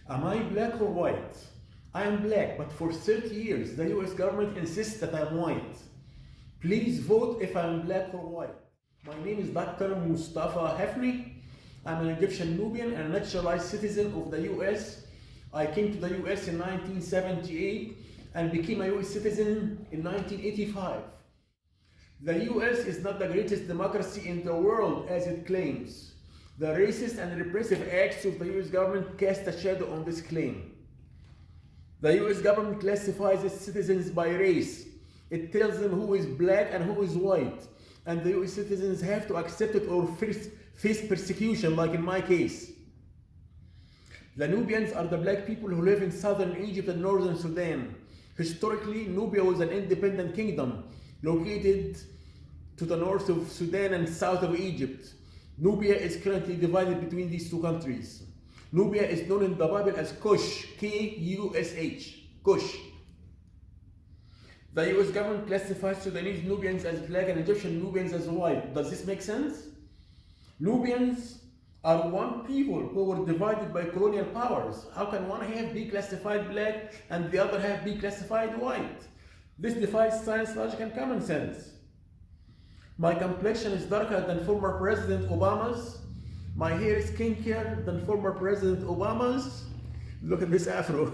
Am I black or white? I am black, but for 30 years the US government insists that I'm white. Please vote if I'm black or white. My name is Dr. Mustafa Hafni. I'm an Egyptian Nubian and a naturalized citizen of the US. I came to the US in 1978 and became a US citizen in 1985. The US is not the greatest democracy in the world as it claims. The racist and repressive acts of the US government cast a shadow on this claim. The US government classifies its citizens by race. It tells them who is black and who is white. And the US citizens have to accept it or face persecution, like in my case. The Nubians are the black people who live in southern Egypt and northern Sudan. Historically, Nubia was an independent kingdom located to the north of Sudan and south of Egypt. Nubia is currently divided between these two countries. Nubia is known in the Bible as Kush, K-U-S-H, Kush. The US government classifies Sudanese Nubians as black and Egyptian Nubians as white. Does this make sense? Nubians are one people who were divided by colonial powers. How can one half be classified black and the other half be classified white? This defies science, logic, and common sense. My complexion is darker than former President Obama's. My hair is kinkier than former President Obama's. Look at this afro.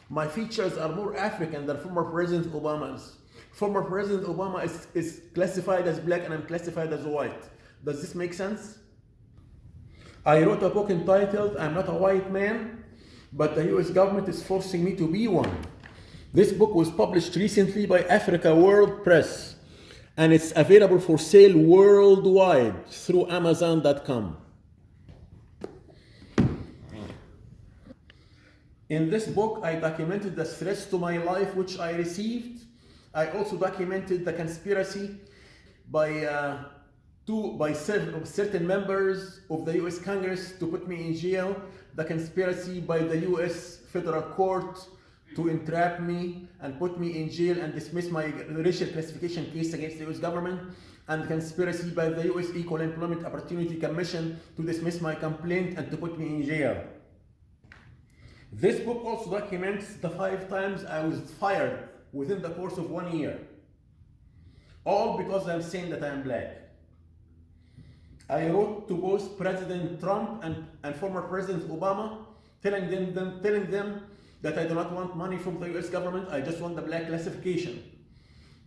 My features are more African than former President Obama's. Former President Obama is classified as black and I'm classified as white. Does this make sense? I wrote a book entitled I'm Not a White Man, but the US government is forcing me to be one. This book was published recently by Africa World Press, and it's available for sale worldwide through Amazon.com. In this book, I documented the threats to my life which I received. I also documented the conspiracy by certain members of the US Congress to put me in jail, the conspiracy by the US Federal Court to entrap me and put me in jail and dismiss my racial classification case against the US government, and the conspiracy by the US Equal Employment Opportunity Commission to dismiss my complaint and to put me in jail. This book also documents the 5 times I was fired within the course of 1 year. All because I'm saying that I'm black. I wrote to both President Trump and former President Obama, telling them that I do not want money from the US government, I just want the black classification.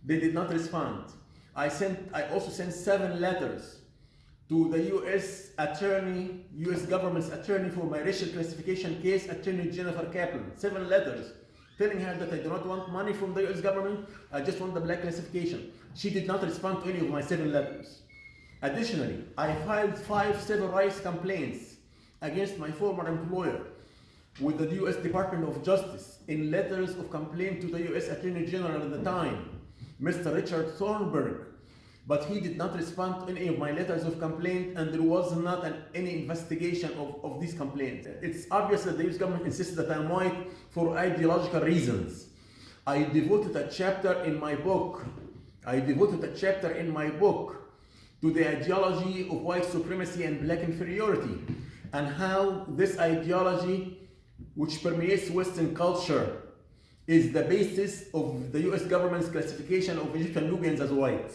They did not respond. I also sent 7 letters to the US government's attorney for my racial classification case, Attorney Jennifer Kaplan. 7 letters telling her that I do not want money from the US government, I just want the black classification. She did not respond to any of my 7 letters. Additionally, I filed 5 civil rights complaints against my former employer with the US Department of Justice in letters of complaint to the US Attorney General at the time, Mr. Richard Thornburg, but he did not respond to any of my letters of complaint, and there was not any investigation of these complaints. It's obvious that the US government insists that I'm white for ideological reasons. I devoted a chapter in my book to the ideology of white supremacy and black inferiority, and how this ideology, which permeates Western culture, is the basis of the US government's classification of Egyptian Nubians as white.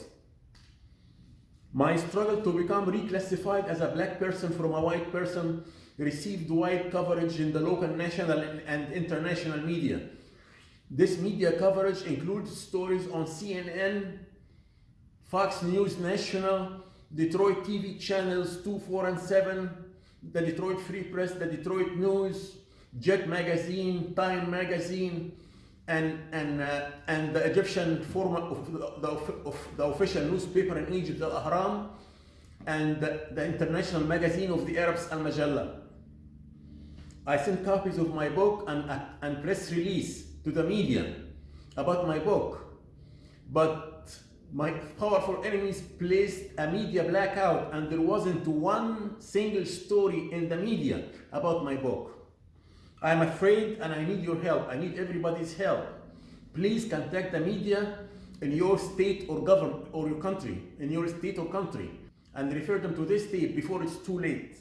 My struggle to become reclassified as a black person from a white person received wide coverage in the local, national, and international media. This media coverage includes stories on CNN, Fox News National, Detroit TV channels 2, 4, and 7, the Detroit Free Press, the Detroit News, Jet Magazine, Time Magazine, and the Egyptian format of the official newspaper in Egypt, Al Ahram, and the international magazine of the Arabs, Al Majalla. I sent copies of my book and press release to the media about my book, but my powerful enemies placed a media blackout, and there wasn't one single story in the media about my book. I am afraid and I need your help. I need everybody's help. Please contact the media in your state or government or your country, and refer them to this tape before it's too late.